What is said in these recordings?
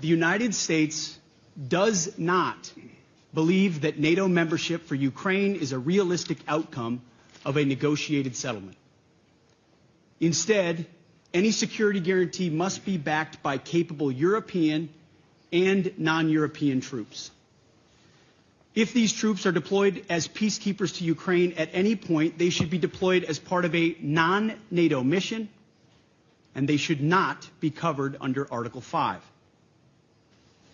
The United States does not believe that NATO membership for Ukraine is a realistic outcome of a negotiated settlement. Instead, any security guarantee must be backed by capable European and non-European troops. If these troops are deployed as peacekeepers to Ukraine at any point, they should be deployed as part of a non-NATO mission, and they should not be covered under Article 5.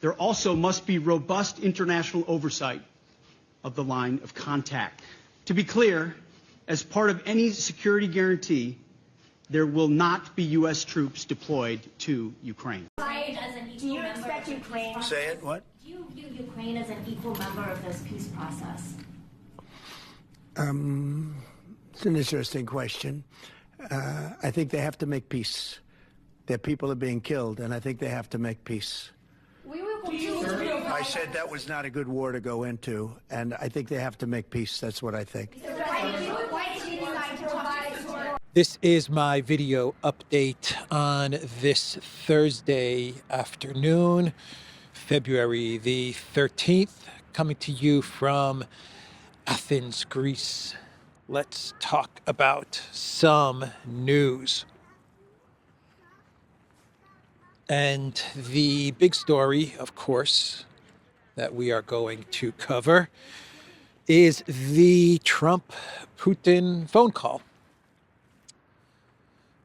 There also must be robust international oversight of the line of contact. To be clear, as part of any security guarantee, there will not be U.S. troops deployed to Ukraine. Do you expect Ukraine? Say it, what? Do you view Ukraine as an equal member of this peace process? It's an interesting question. I think they have to make peace. Their people are being killed, and I think they have to make peace. I said that was not a good war to go into, and I think they have to make peace. That's what I think. This is my video update on this Thursday afternoon, February the 13th, coming to you from Athens, Greece. Let's talk about some news. And the big story, of course, that we are going to cover is the Trump-Putin phone call.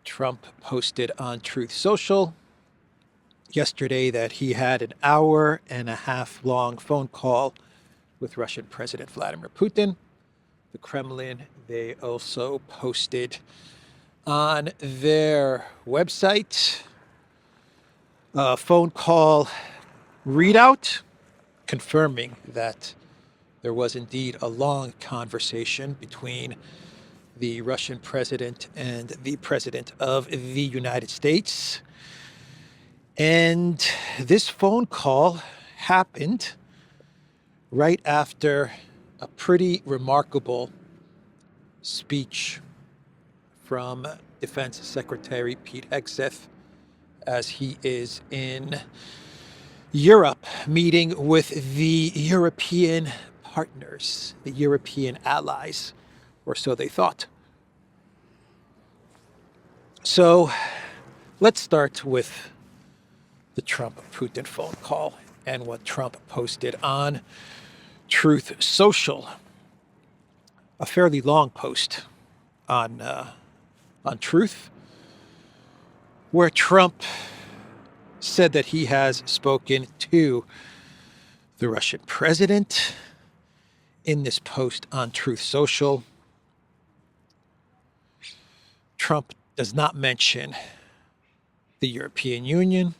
Trump posted on Truth Social yesterday that he had an hour-and-a-half long phone call with Russian President Vladimir Putin. The Kremlin, they also posted on their website a phone call readout confirming that there was indeed a long conversation between the Russian president and the president of the United States. And this phone call happened right after a pretty remarkable speech from Defense Secretary Pete Hegseth as he is in Europe meeting with the European partners, the European allies, or so they thought. So let's start with the Trump-Putin phone call and what Trump posted on Truth Social. A fairly long post on Truth, where Trump said that he has spoken to the Russian president. In this post on Truth Social, Trump does not mention the European Union.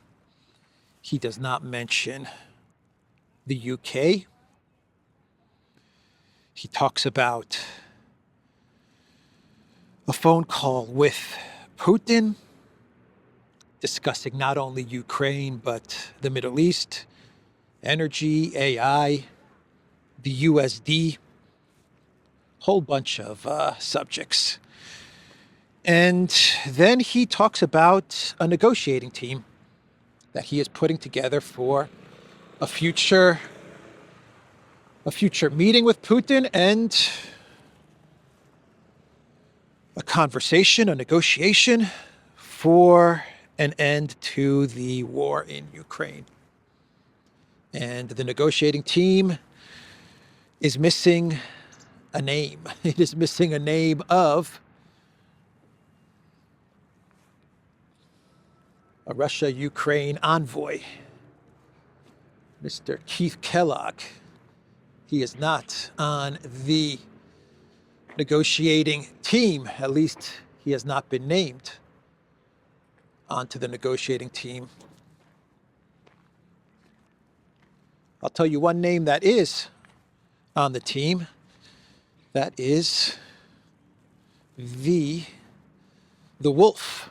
He does not mention the UK. He talks about a phone call with Putin, discussing not only Ukraine, but the Middle East, energy, AI, the USD, whole bunch of subjects. And then he talks about a negotiating team that he is putting together for a future meeting with Putin and a conversation, a negotiation for an end to the war in Ukraine. And the negotiating team is missing a name. It is missing a name of a Russia-Ukraine envoy, Mr. Keith Kellogg. He is not on the negotiating team. At least he has not been named onto the negotiating team. I'll tell you one name that is on the team. That is the Wolf.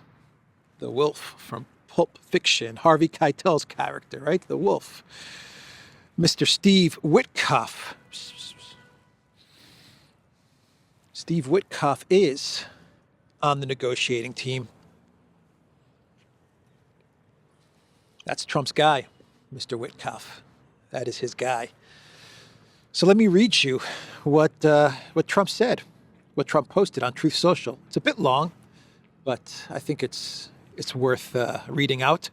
The Wolf from Pulp Fiction, Harvey Keitel's character, right? The Wolf. Mr. Steve Witkoff. Steve Witkoff is on the negotiating team. That's Trump's guy, Mr. Witkoff. That is his guy. So let me read you what Trump said, what Trump posted on Truth Social. It's a bit long, but I think it's worth reading out.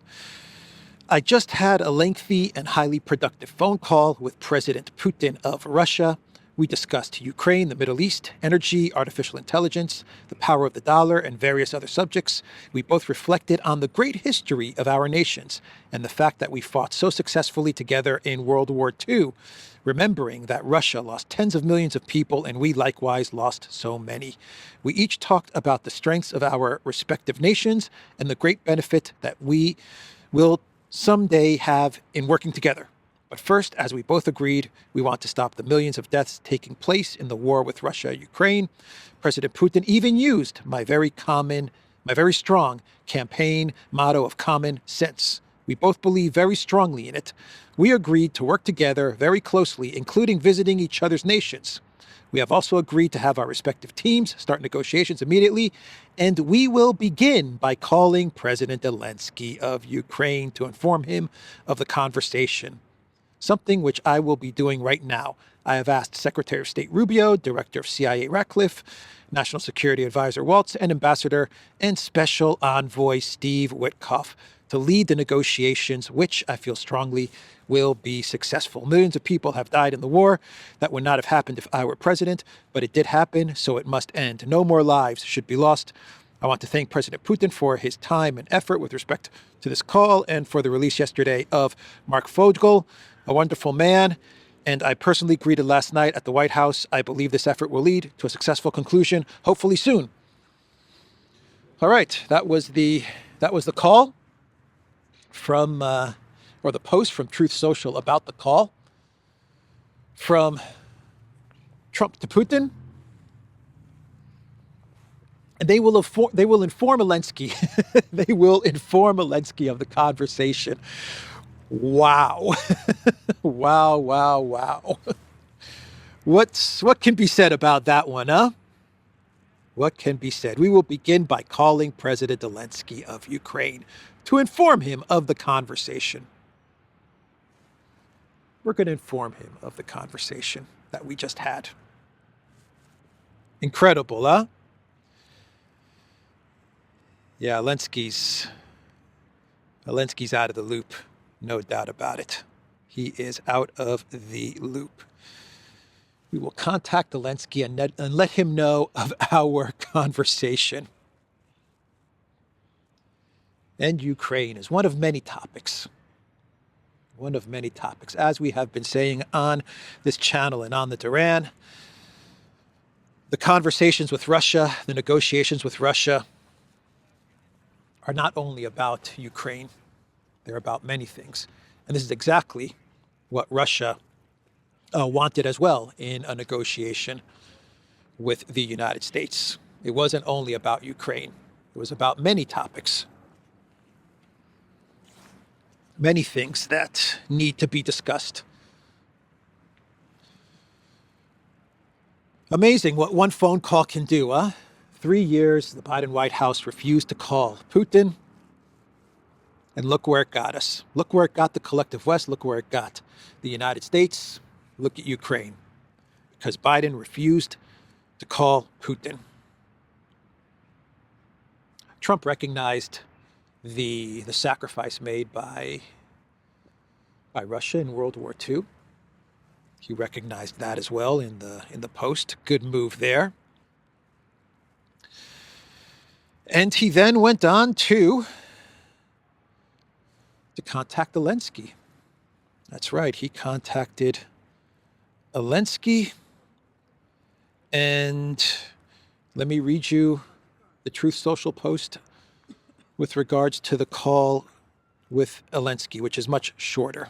I just had a lengthy and highly productive phone call with President Putin of Russia. We discussed Ukraine, the Middle East, energy, artificial intelligence, the power of the dollar, and various other subjects. We both reflected on the great history of our nations and the fact that we fought so successfully together in World War II, remembering that Russia lost tens of millions of people and we likewise lost so many. We each talked about the strengths of our respective nations and the great benefit that we will someday have in working together. But first, as we both agreed, we want to stop the millions of deaths taking place in the war with Russia and Ukraine. President Putin even used my very strong campaign motto of common sense. We both believe very strongly in it. We agreed to work together very closely, including visiting each other's nations. We have also agreed to have our respective teams start negotiations immediately, and we will begin by calling President Zelenskyy of Ukraine to inform him of the conversation, something which I will be doing right now. I have asked Secretary of State Rubio, Director of CIA Ratcliffe, National Security Advisor Waltz, and Ambassador and Special Envoy Steve Witkoff to lead the negotiations, which I feel strongly will be successful. Millions of people have died in the war. That would not have happened if I were president, but it did happen, so it must end. No more lives should be lost. I want to thank President Putin for his time and effort with respect to this call and for the release yesterday of Mark Fogel, a wonderful man, and I personally greeted last night at the White House. I believe this effort will lead to a successful conclusion, hopefully soon. All right, that was the call from, or the post from Truth Social about the call from Trump to Putin. And they will inform Elensky. They will inform Elensky of the conversation. Wow. Wow. What can be said about that one, huh? What can be said? We will begin by calling President Zelenskyy of Ukraine to inform him of the conversation. We're going to inform him of the conversation that we just had. Incredible, huh? Yeah, Elensky's out of the loop. No doubt about it. He is out of the loop. We will contact Elensky and let him know of our conversation. And Ukraine is one of many topics. One of many topics. As we have been saying on this channel and on the Duran, the conversations with Russia, the negotiations with Russia are not only about Ukraine. They're about many things. And this is exactly what Russia wanted as well in a negotiation with the United States. It wasn't only about Ukraine. It was about many topics. Many things that need to be discussed. Amazing what one phone call can do, huh? 3 years, the Biden White House refused to call Putin. And look where it got us. Look where it got the collective West. Look where it got the United States. Look at Ukraine. Because Biden refused to call Putin. Trump recognized the sacrifice made by Russia in World War II. He recognized that as well in the post. Good move there. And he then went on to contact Elensky. That's right. He contacted Elensky. And let me read you the Truth Social post with regards to the call with Elensky, which is much shorter.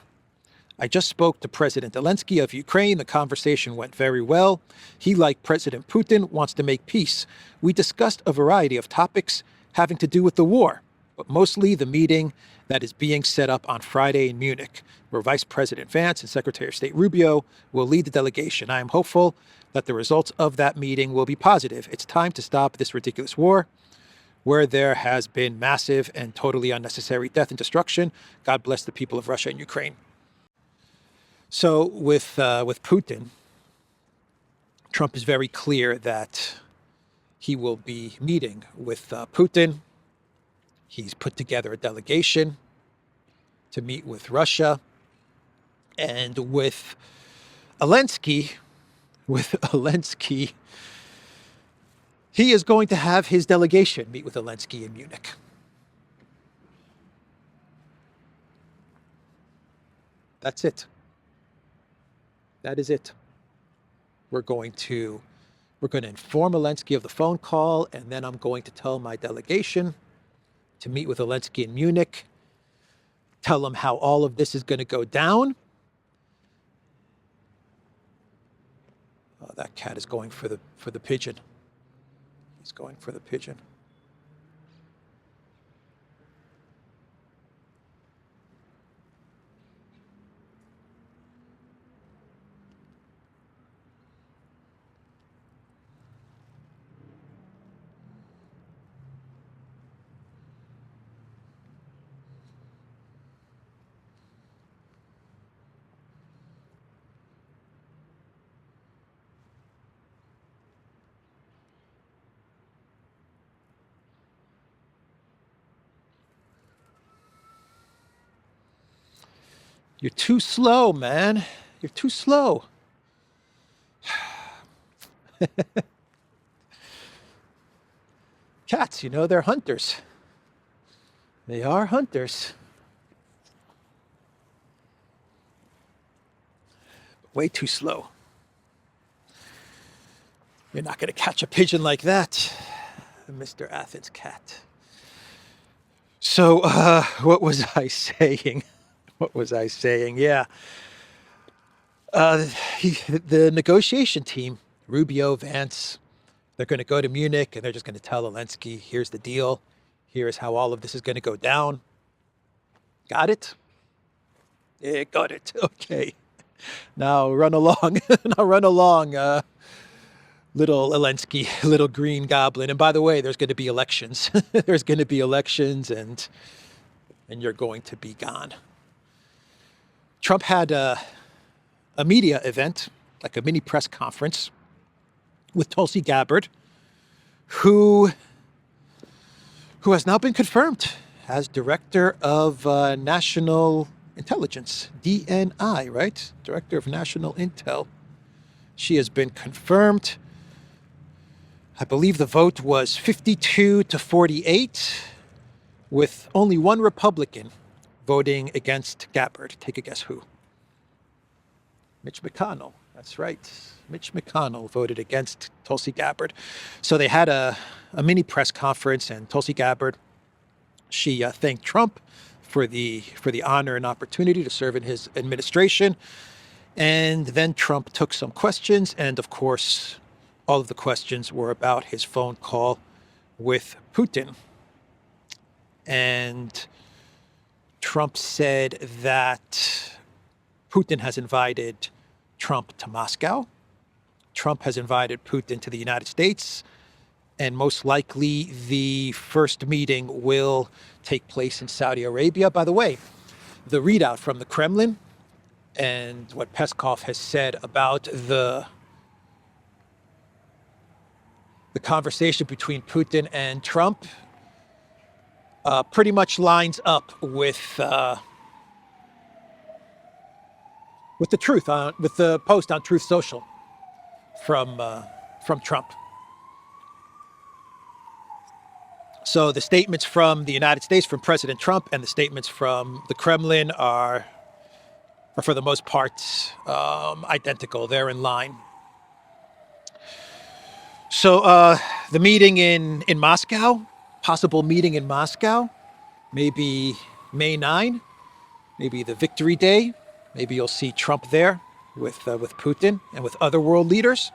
I just spoke to President Zelenskyy of Ukraine. The conversation went very well. He, like President Putin, wants to make peace. We discussed a variety of topics having to do with the war, but mostly the meeting that is being set up on Friday in Munich, where Vice President Vance and Secretary of State Rubio will lead the delegation. I am hopeful that the results of that meeting will be positive. It's time to stop this ridiculous war. where there has been massive and totally unnecessary death and destruction. God bless the people of Russia and Ukraine. So with Putin, Trump is very clear that he will be meeting with Putin. He's put together a delegation to meet with Russia. And with Elensky, he is going to have his delegation meet with Zelenskyy in Munich. That's it. That is it. We're going to inform Zelenskyy of the phone call, and then I'm going to tell my delegation to meet with Zelenskyy in Munich, tell him how all of this is going to go down. Oh, that cat is going for the pigeon. He's going for the pigeon. You're too slow, man. You're too slow. Cats, you know, they're hunters. They are hunters. Way too slow. You're not going to catch a pigeon like that, Mr. Athens cat. So, what was I saying? What was I saying? Yeah. The negotiation team, Rubio, Vance, they're going to go to Munich and they're just going to tell Elensky, here's the deal. Here's how all of this is going to go down. Got it? Yeah, got it. Okay. Now run along. Now run along, little Elensky, little green goblin. And by the way, there's going to be elections. There's going to be elections and you're going to be gone. Trump had a media event, like a mini press conference, with Tulsi Gabbard, who has now been confirmed as Director of National Intelligence, DNI, right? Director of National Intel. She has been confirmed. I believe the vote was 52 to 48, with only one Republican voting against Gabbard. Take a guess who? Mitch McConnell. That's right. Mitch McConnell voted against Tulsi Gabbard. So they had a mini press conference, and Tulsi Gabbard, she thanked Trump for the honor and opportunity to serve in his administration. And then Trump took some questions, and of course, all of the questions were about his phone call with Putin. And Trump said that Putin has invited Trump to Moscow. Trump has invited Putin to the United States. And most likely the first meeting will take place in Saudi Arabia. By the way, the readout from the Kremlin and what Peskov has said about the conversation between Putin and Trump pretty much lines up with the truth, with the post on Truth Social from Trump. So the statements from the United States, from President Trump, and the statements from the Kremlin are for the most part identical. They're in line. So the meeting in Moscow, possible meeting in Moscow, maybe May 9, maybe the Victory Day. Maybe you'll see Trump there with Putin and with other world leaders.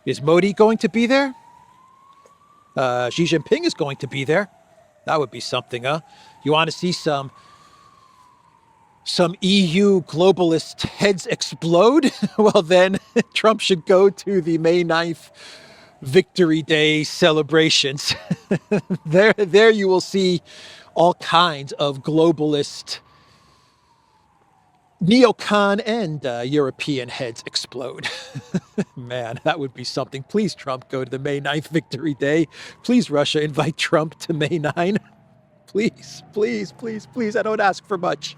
Is Modi going to be there? Xi Jinping is going to be there. That would be something, huh? You want to see some EU globalist heads explode? Well, then Trump should go to the May 9th Victory Day celebrations. There you will see all kinds of globalist Neocon and European heads explode. Man, that would be something. Please, Trump, go to the May 9th Victory Day. Please, Russia, invite Trump to May 9. Please, please, please, please. I don't ask for much.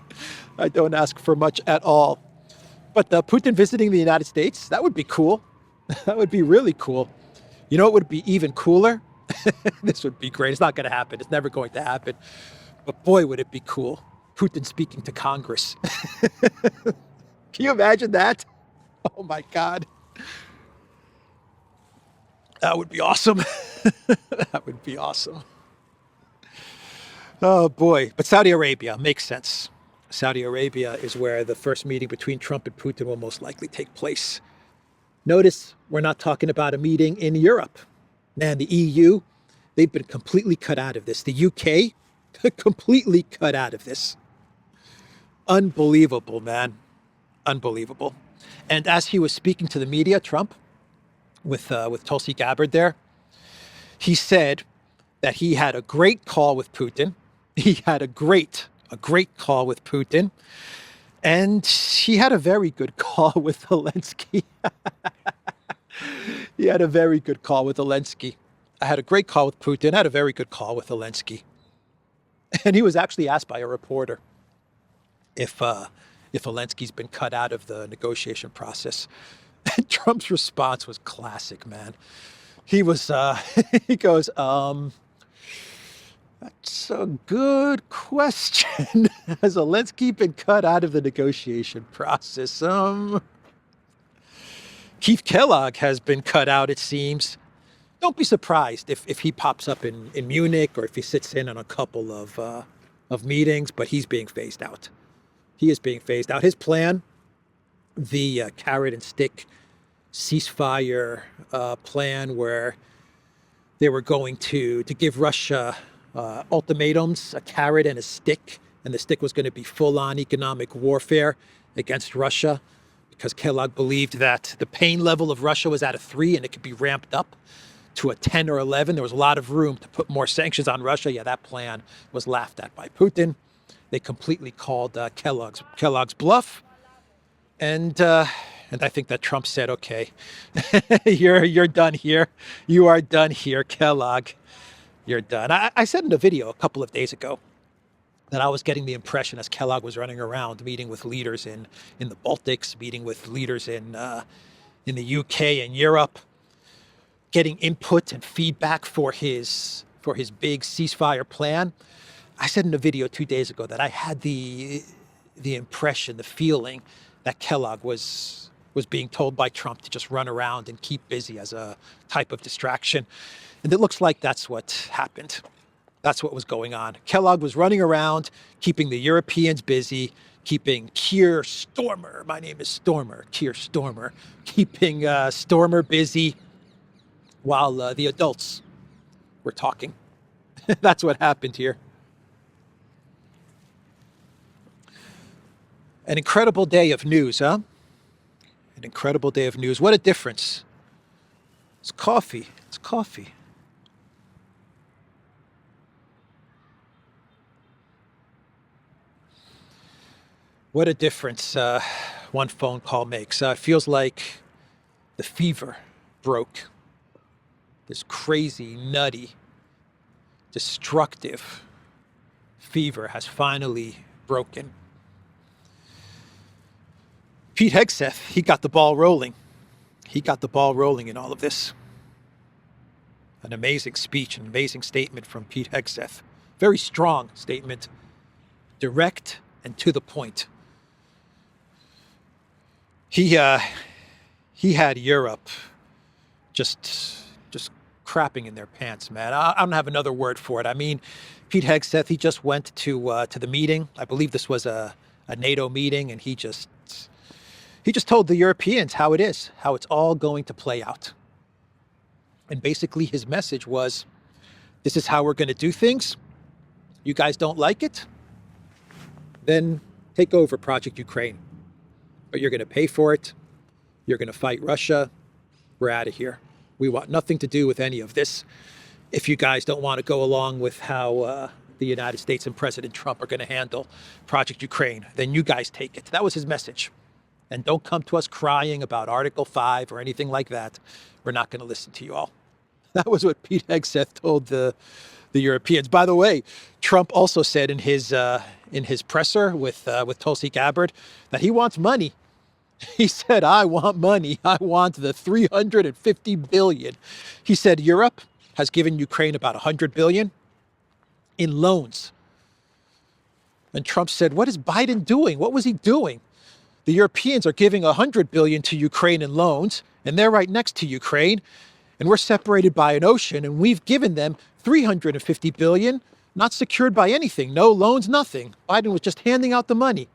I don't ask for much at all. But Putin visiting the United States, that would be cool. That would be really cool. You know what would be even cooler? This would be great. It's not going to happen. It's never going to happen. But boy, would it be cool. Putin speaking to Congress. Can you imagine that? Oh my God. That would be awesome. That would be awesome. Oh boy. But Saudi Arabia makes sense. Saudi Arabia is where the first meeting between Trump and Putin will most likely take place. Notice we're not talking about a meeting in Europe. Man, the EU, they've been completely cut out of this. The UK, completely cut out of this. Unbelievable, man. Unbelievable. And as he was speaking to the media, Trump, with Tulsi Gabbard there, he said that he had a great call with Putin. He had a great call with Putin. And he had a very good call with Elensky. He had a very good call with Zelenskyy. I had a great call with Putin. I had a very good call with Zelensky. And he was actually asked by a reporter if Zelensky's been cut out of the negotiation process. And Trump's response was classic, man. He was, he goes, that's a good question. Has Zelenskyy been cut out of the negotiation process? Keith Kellogg has been cut out, it seems. Don't be surprised if he pops up in Munich or if he sits in on a couple of meetings, but he's being phased out. He is being phased out. His plan, the carrot and stick ceasefire plan where they were going to give Russia ultimatums, a carrot and a stick, and the stick was going to be full-on economic warfare against Russia, because Kellogg believed that the pain level of Russia was at a 3 and it could be ramped up to a 10 or 11. There was a lot of room to put more sanctions on Russia. Yeah, that plan was laughed at by Putin. They completely called Kellogg's bluff. And I think that Trump said, okay, you're done here. You are done here, Kellogg. You're done. I said in a video a couple of days ago that I was getting the impression as Kellogg was running around meeting with leaders in the Baltics, meeting with leaders in the UK and Europe, getting input and feedback for his big ceasefire plan. I said in a video 2 days ago that I had the impression, the feeling that Kellogg was being told by Trump to just run around and keep busy as a type of distraction. And it looks like that's what happened. That's what was going on. Kellogg was running around, keeping the Europeans busy, keeping Keir Starmer, my name is Stormer, Keir Starmer, keeping Starmer busy while the adults were talking. That's what happened here. An incredible day of news, huh? An incredible day of news. What a difference. It's coffee. It's coffee. What a difference one phone call makes. It feels like the fever broke. This crazy, nutty, destructive fever has finally broken. Pete Hegseth, he got the ball rolling. He got the ball rolling in all of this. An amazing speech, an amazing statement from Pete Hegseth. Very strong statement, direct and to the point. He had Europe just crapping in their pants, man. I don't have another word for it. I mean, Pete Hegseth, he just went to the meeting. I believe this was a NATO meeting, and he just told the Europeans how it is, how it's all going to play out. And basically his message was, this is how we're going to do things. You guys don't like it? Then take over Project Ukraine. But you're going to pay for it. You're going to fight Russia. We're out of here. We want nothing to do with any of this. If you guys don't want to go along with how the United States and President Trump are going to handle Project Ukraine, then you guys take it. That was his message. And don't come to us crying about Article 5 or anything like that. We're not going to listen to you all. That was what Pete Hegseth told the Europeans. By the way, Trump also said in his presser with Tulsi Gabbard that he wants money. He said, I want money. I want the $350 billion. He said Europe has given Ukraine about $100 billion in loans. And Trump said, what is Biden doing? What was he doing? The Europeans are giving $100 billion to Ukraine in loans, and they're right next to Ukraine. And we're separated by an ocean, and we've given them $350 billion, not secured by anything, no loans, nothing. Biden was just handing out the money.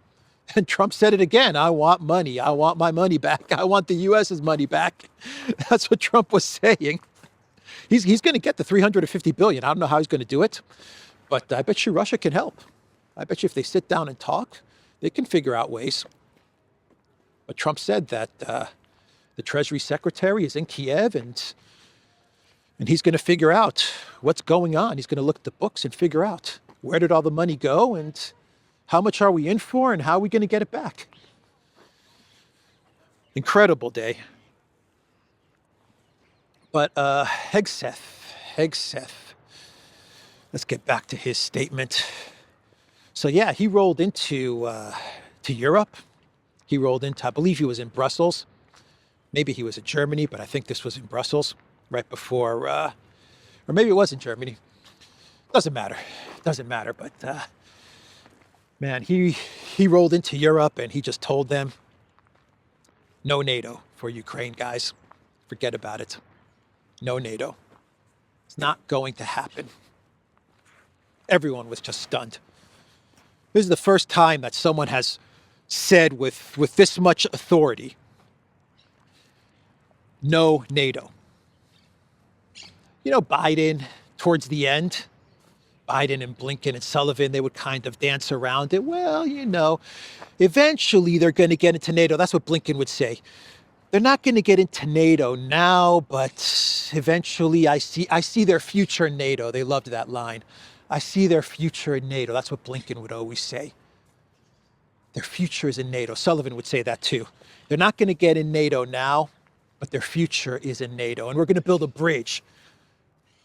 And Trump said it again, I want money. I want my money back. I want the U.S.'s money back. That's what Trump was saying. He's going to get the $350 billion. I don't know how he's going to do it, but I bet you Russia can help. I bet you if they sit down and talk, they can figure out ways. But Trump said that the Treasury Secretary is in Kiev, and he's going to figure out what's going on. He's going to look at the books and figure out where did all the money go and how much are we in for and how are we going to get it back. Incredible day. But Hegseth, let's get back to his statement. So yeah, he rolled into to Europe. He rolled into, I believe he was in Brussels. Maybe he was in Germany, but I think this was in Brussels right before, or maybe it was in Germany. Doesn't matter. But man, he rolled into Europe and he just told them, no NATO for Ukraine, guys. Forget about it. No NATO. It's not going to happen. Everyone was just stunned. This is the first time that someone has said with this much authority, no NATO. You know, Biden, towards the end, Biden and Blinken and Sullivan, they would kind of dance around it. Well, you know, eventually they're going to get into NATO. That's what Blinken would say. They're not going to get into NATO now, but eventually I see their future in NATO. They loved that line. I see their future in NATO. That's what Blinken would always say. Their future is in NATO. Sullivan would say that too. They're not going to get in NATO now, but their future is in NATO. And we're going to build a bridge.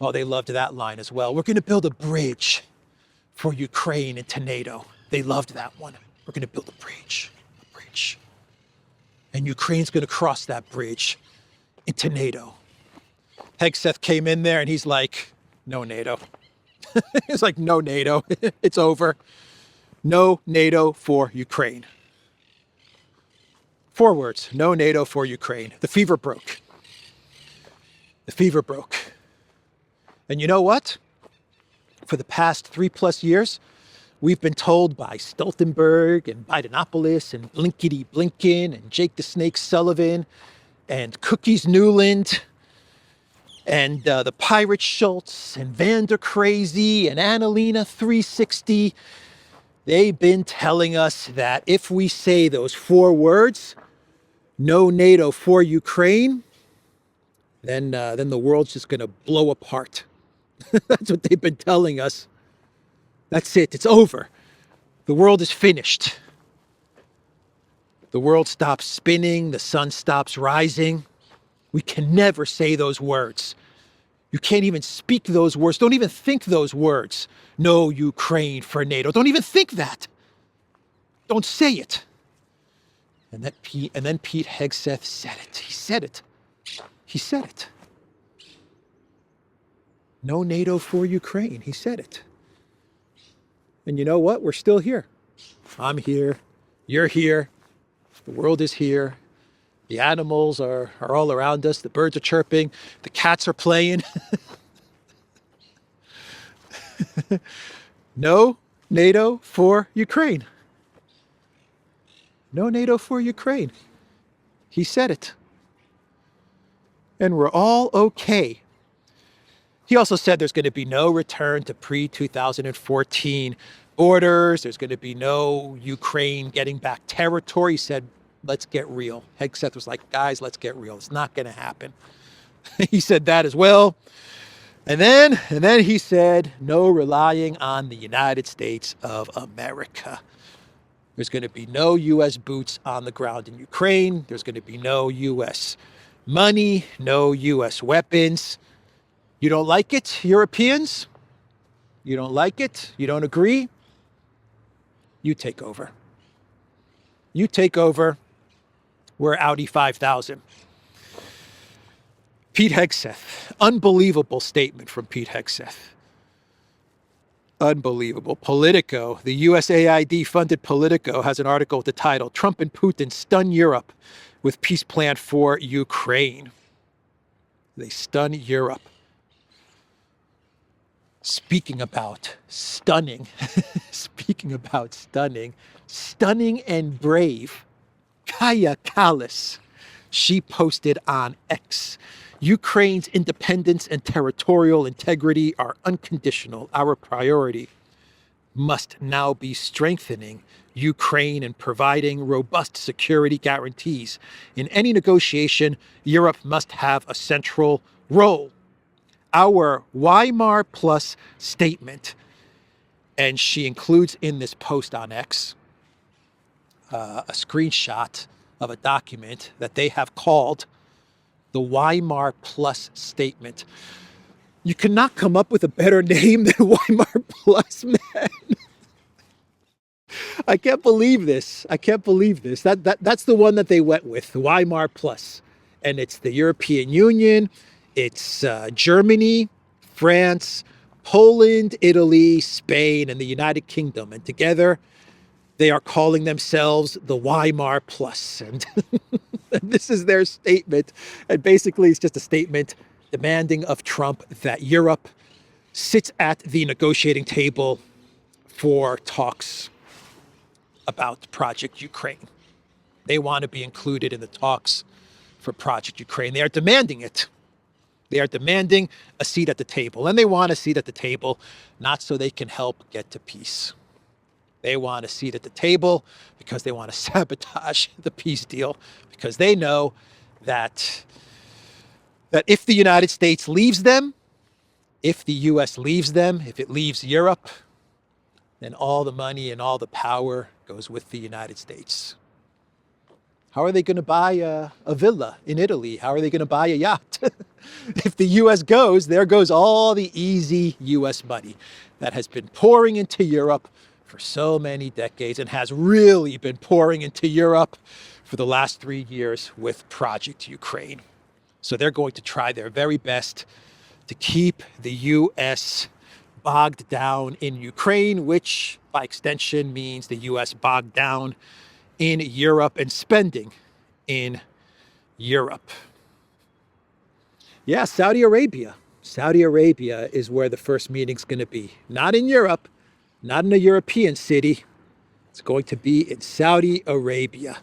Oh, they loved that line as well. We're going to build a bridge for Ukraine into NATO. They loved that one. We're going to build a bridge. And Ukraine's going to cross that bridge into NATO. Hegseth came in there and he's like, no NATO. He's like, no NATO. It's over. No NATO for Ukraine. 4 words. No NATO for Ukraine. The fever broke. And you know what? For the past 3+ years, we've been told by Stoltenberg and Bidenopoulos and Blinkety Blinken and Jake the Snake Sullivan and Cookies Newland and the Pirate Schultz and Vander Crazy and Annalena 360. They've been telling us that if we say those 4 words, no NATO for Ukraine, then the world's just going to blow apart. That's what they've been telling us. That's it. It's over. The world is finished. The world stops spinning. The sun stops rising. We can never say those words. You can't even speak those words. Don't even think those words. No Ukraine for NATO. Don't even think that. Don't say it. And then Pete Hegseth said it. He said it. No NATO for Ukraine. He said it. And you know what? We're still here. I'm here. You're here. The world is here. The animals are all around us. The birds are chirping. The cats are playing. No NATO for Ukraine. No NATO for Ukraine. He said it. And we're all okay. He also said there's going to be no return to pre-2014 borders. There's going to be no Ukraine getting back territory. He said, let's get real. Hegseth was like, guys, let's get real. It's not going to happen. He said that as well. And then he said, no relying on the United States of America. There's going to be no U.S. boots on the ground in Ukraine. There's going to be no U.S. money, no U.S. weapons. You don't like it, Europeans? You don't like it? You don't agree? You take over. You take over. We're Audi 5000. Pete Hegseth. Unbelievable statement from Pete Hegseth. Unbelievable. Politico, the USAID-funded Politico, has an article with the title, Trump and Putin Stun Europe with Peace Plan for Ukraine. They stun Europe. Speaking about stunning, stunning and brave, Kaja Kallas, she posted on X, Ukraine's independence and territorial integrity are unconditional. Our priority must now be strengthening Ukraine and providing robust security guarantees. In any negotiation, Europe must have a central role. Our Weimar Plus statement, and she includes in this post on X a screenshot of a document that they have called the Weimar Plus statement. You cannot come up with a better name than Weimar Plus, man. I can't believe this. That's the one that they went with, the Weimar Plus. And it's the European Union, it's Germany, France, Poland, Italy, Spain, and the United Kingdom. And together, they are calling themselves the Weimar Plus. And this is their statement. And basically, it's just a statement demanding of Trump that Europe sits at the negotiating table for talks about Project Ukraine. They want to be included in the talks for Project Ukraine. They are demanding it. They are demanding a seat at the table. And they want a seat at the table, not so they can help get to peace. They want a seat at the table because they want to sabotage the peace deal, because they know that if the United States leaves them, if the U.S. leaves them, if it leaves Europe, then all the money and all the power goes with the United States. How are they going to buy a villa in Italy? How are they going to buy a yacht? If the U.S. goes, there goes all the easy U.S. money that has been pouring into Europe for so many decades and has really been pouring into Europe for the last 3 years with Project Ukraine. So they're going to try their very best to keep the U.S. bogged down in Ukraine, which by extension means the U.S. bogged down in Europe and spending in Europe. Yeah, Saudi Arabia. Saudi Arabia is where the first meeting's going to be. Not in Europe, not in a European city. It's going to be in Saudi Arabia.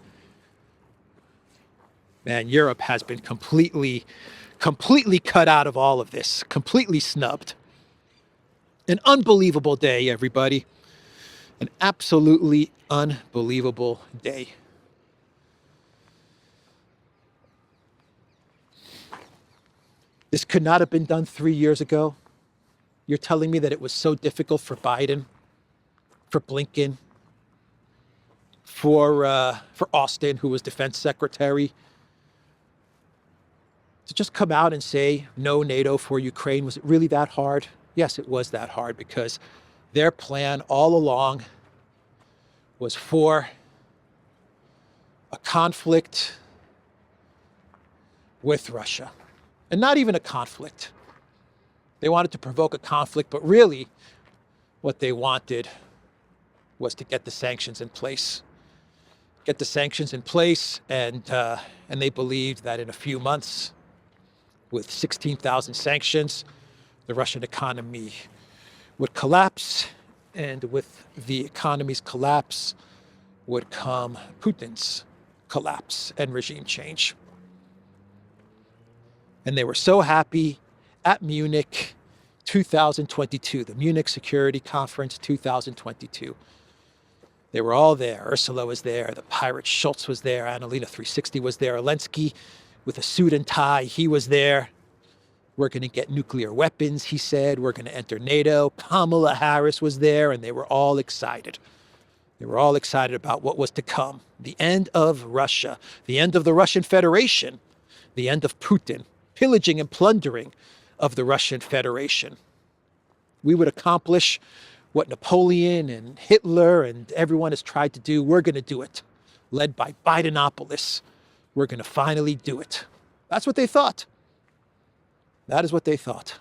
Man, Europe has been completely cut out of all of this, completely snubbed. An unbelievable day, everybody. An absolutely unbelievable day. This could not have been done 3 years ago. You're telling me that it was so difficult for Biden, for Blinken, for Austin, who was defense secretary, to just come out and say no NATO for Ukraine? Was it really that hard? Yes, it was that hard, because their plan all along was for a conflict with Russia. And not even a conflict. They wanted to provoke a conflict, but really what they wanted was to get the sanctions in place. Get the sanctions in place, and they believed that in a few months, with 16,000 sanctions, the Russian economy would collapse, and with the economy's collapse would come Putin's collapse and regime change. And they were so happy at Munich 2022, the Munich Security Conference 2022. They were all there. Ursula was there. The pirate Schultz was there. Annalena 360 was there. Elensky with a suit and tie, he was there. We're going to get nuclear weapons, he said. We're going to enter NATO. Kamala Harris was there, and they were all excited. They were all excited about what was to come. The end of Russia, the end of the Russian Federation, the end of Putin, pillaging and plundering of the Russian Federation. We would accomplish what Napoleon and Hitler and everyone has tried to do. We're going to do it. Led by Bidenopolis. We're going to finally do it. That's what they thought. That is what they thought.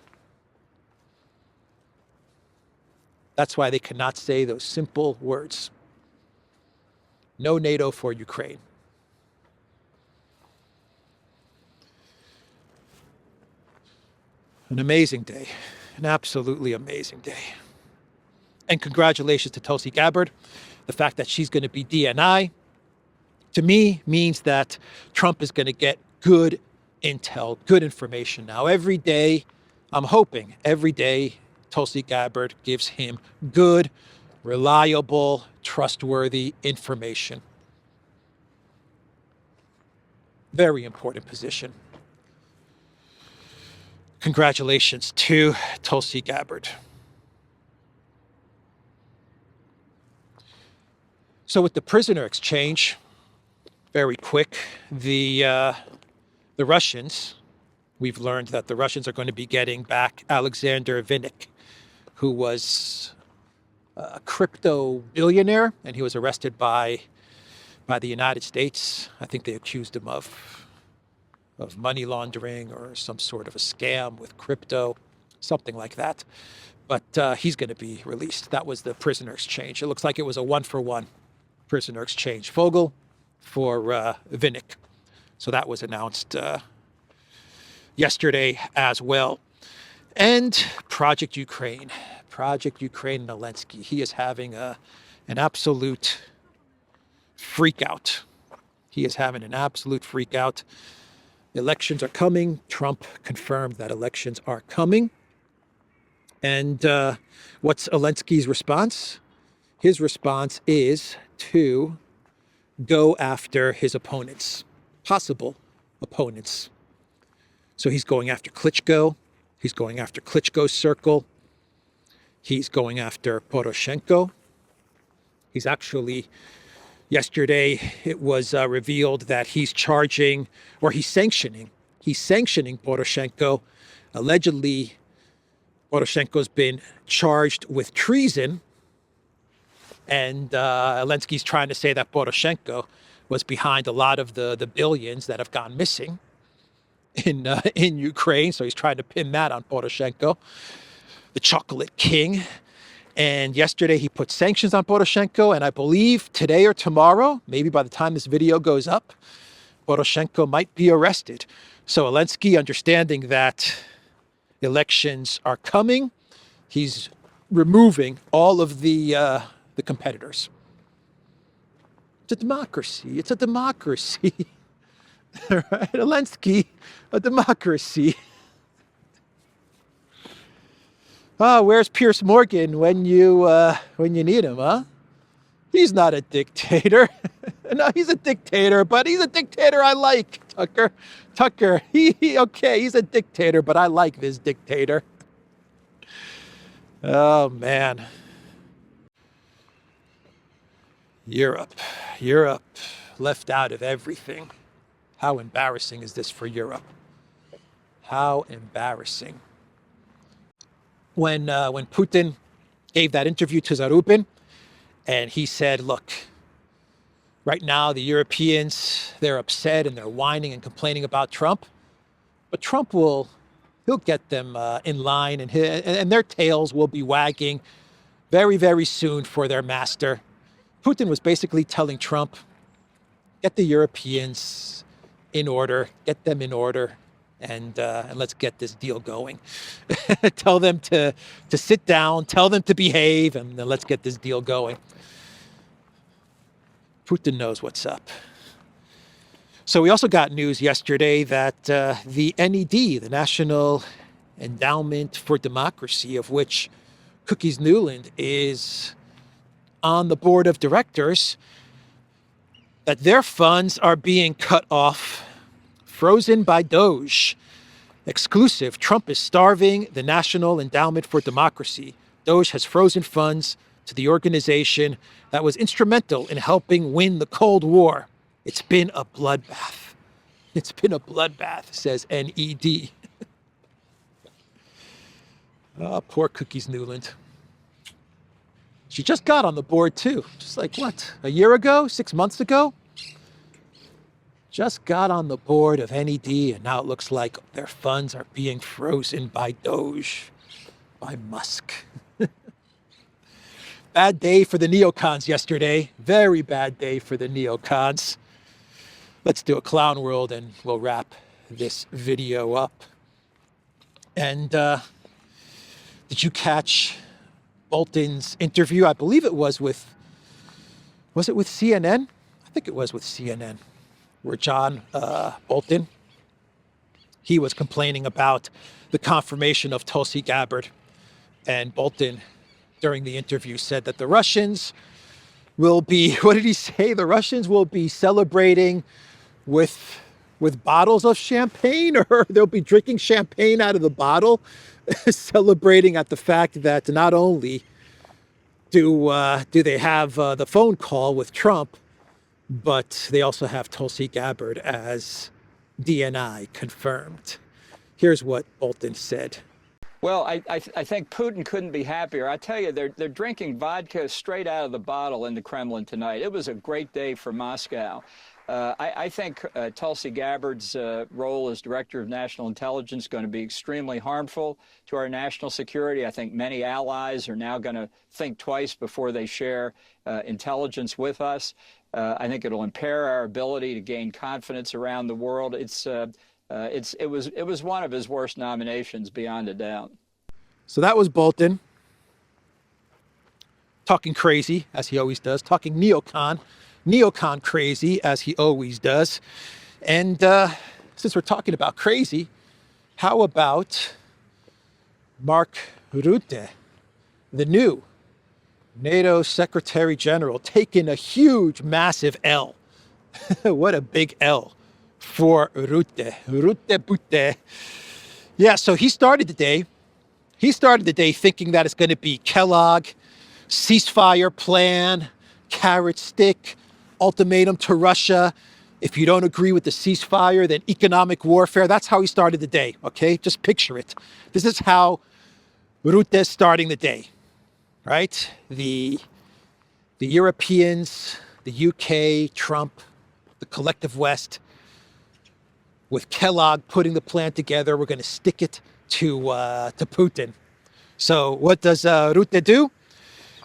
That's why they cannot say those simple words. No NATO for Ukraine. An amazing day. An absolutely amazing day. And congratulations to Tulsi Gabbard. The fact that she's going to be DNI, to me, means that Trump is going to get good intel, good information. Now, every day, I'm hoping, every day, Tulsi Gabbard gives him good, reliable, trustworthy information. Very important position. Congratulations to Tulsi Gabbard. So with the prisoner exchange, very quick, the Russians, we've learned that the Russians are going to be getting back Alexander Vinnik, who was a crypto billionaire, and he was arrested by the United States. I think they accused him of money laundering or some sort of a scam with crypto, something like that. But he's going to be released. That was the prisoner exchange. It looks like it was a 1-for-1 prisoner exchange. Fogel for Vinnik. So that was announced yesterday as well. And Project Ukraine and Elensky. He is having an absolute freak out. He is having an absolute freak out. Elections are coming. Trump confirmed that elections are coming. And what's Elensky's response? His response is to go after his opponents, possible opponents. So he's going after Klitschko. He's going after Klitschko's circle. He's going after Poroshenko. He's actually, yesterday it was revealed that he's charging, or he's sanctioning Poroshenko. Allegedly, Poroshenko's been charged with treason. And Elensky's trying to say that Poroshenko was behind a lot of the billions that have gone missing in Ukraine. So he's trying to pin that on Poroshenko, the chocolate king. And yesterday he put sanctions on Poroshenko. And I believe today or tomorrow, maybe by the time this video goes up, Poroshenko might be arrested. So Elensky, understanding that elections are coming, he's removing all of the competitors. It's a democracy. It's a democracy. Right? Elensky, a democracy. Where's Piers Morgan when you need him, huh? He's not a dictator. No, he's a dictator, but he's a dictator I like, Tucker. Tucker, he's a dictator, but I like this dictator. Oh, man. Europe left out of everything. How embarrassing is this for Europe? How embarrassing. When Putin gave that interview to Zarubin, and he said, look, right now the Europeans, they're upset and they're whining and complaining about Trump, but Trump he'll get them in line, and their tails will be wagging very, very soon for their master. Putin was basically telling Trump, get the Europeans in order, get them in order, and let's get this deal going. Tell them to sit down, tell them to behave, and then let's get this deal going. Putin knows what's up. So we also got news yesterday that the NED, the National Endowment for Democracy, of which Cookies Newland is on the board of directors, that their funds are being cut off, frozen by Doge. Exclusive, Trump is starving the National Endowment for Democracy. Doge has frozen funds to the organization that was instrumental in helping win the Cold War. It's been a bloodbath. It's been a bloodbath, says NED. Oh, poor Cookies Newland. She just got on the board too. Just like what? A year ago? 6 months ago? Just got on the board of NED, and now it looks like their funds are being frozen by Doge, by Musk. Bad day for the neocons yesterday. Very bad day for the neocons. Let's do a clown world and we'll wrap this video up. And did you catch Bolton's interview? I believe it was it with CNN? I think it was with CNN, where John Bolton, he was complaining about the confirmation of Tulsi Gabbard. And Bolton, during the interview, said that the Russians will be, what did he say? The Russians will be celebrating with bottles of champagne, or they'll be drinking champagne out of the bottle, celebrating at the fact that not only do they have the phone call with Trump, but they also have Tulsi Gabbard as DNI confirmed. Here's what Bolton said. Well, I think Putin couldn't be happier. I tell you, they're drinking vodka straight out of the bottle in the Kremlin tonight. It was a great day for Moscow. I think Tulsi Gabbard's role as Director of National Intelligence is going to be extremely harmful to our national security. I think many allies are now going to think twice before they share intelligence with us. I think it'll impair our ability to gain confidence around the world. It was one of his worst nominations, beyond a doubt. So that was Bolton talking crazy, as he always does, talking neocon crazy, as he always does. And since we're talking about crazy, how about Mark Rutte, the new NATO Secretary General, taking a huge, massive L. What a big L for Rutte. Rutte. Yeah, so he started the day thinking that it's going to be Kellogg, ceasefire plan, carrot stick, ultimatum to Russia. If you don't agree with the ceasefire, then economic warfare. That's how he started the day, okay? Just picture it. This is how Rutte is starting the day, right? The Europeans, the UK, Trump, the collective West, with Kellogg putting the plan together, we're going to stick it to Putin. So what does Rutte do?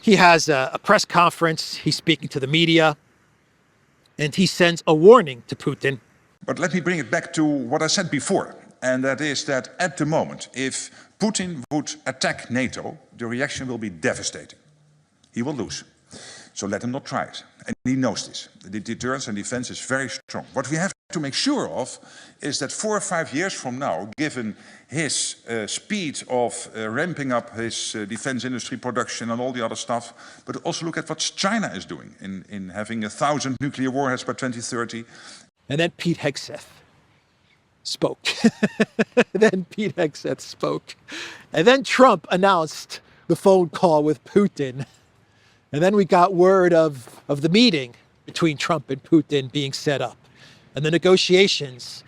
He has a press conference. He's speaking to the media, and he sends a warning to Putin. But let me bring it back to what I said before, and that is that at the moment, if Putin would attack NATO, the reaction will be devastating. He will lose. So let him not try it. And he knows this. The deterrence and defense is very strong. What we have to make sure of is that 4 or 5 years from now, given his speed of ramping up his defense industry production and all the other stuff, but also look at what China is doing in having 1,000 nuclear warheads by 2030. And then Pete Hegseth spoke. And then Trump announced the phone call with Putin. And then we got word of the meeting between Trump and Putin being set up, and the negotiations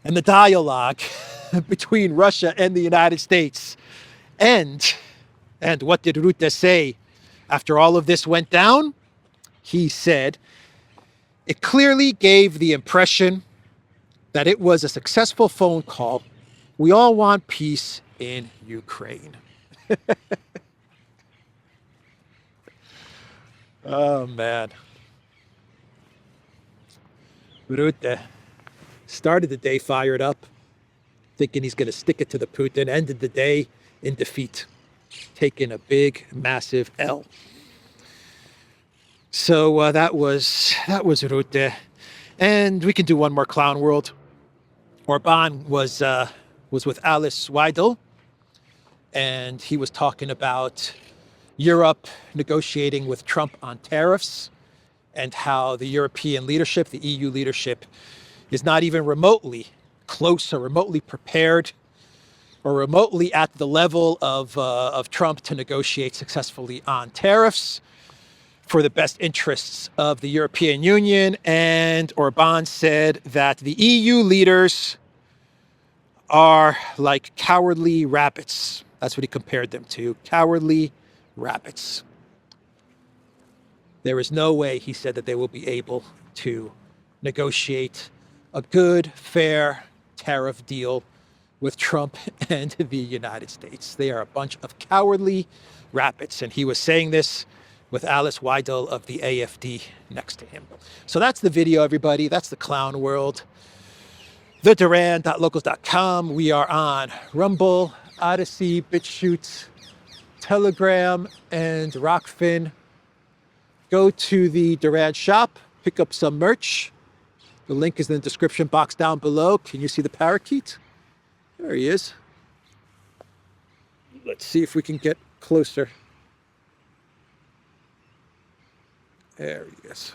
and the dialogue between Russia and the United States. And what did Rutte say after all of this went down? He said, it clearly gave the impression that it was a successful phone call. We all want peace in Ukraine. Oh, man. Rutte started the day fired up, thinking he's going to stick it to the Putin, ended the day in defeat, taking a big, massive L. So that was Rutte. And we can do one more clown world. Orban was with Alice Weidel, and he was talking about Europe negotiating with Trump on tariffs, and how the European leadership, the EU leadership, is not even remotely close or remotely prepared or remotely at the level of Trump to negotiate successfully on tariffs for the best interests of the European Union. And Orban said that the EU leaders are like cowardly rabbits. That's what he compared them to, cowardly rabbits. There is no way, he said, that they will be able to negotiate a good, fair tariff deal with Trump and the United States. They are a bunch of cowardly rabbits. And he was saying this with Alice Weidel of the AfD next to him. So that's the video, everybody. That's the clown world. The Duran.locals.com. We are on Rumble, ODYSEE, BitChute, Telegram, and Rockfin. Go to the Duran shop, pick up some merch. The link is in the description box down below. Can you see the parakeet? There he is. Let's see if we can get closer. There he is.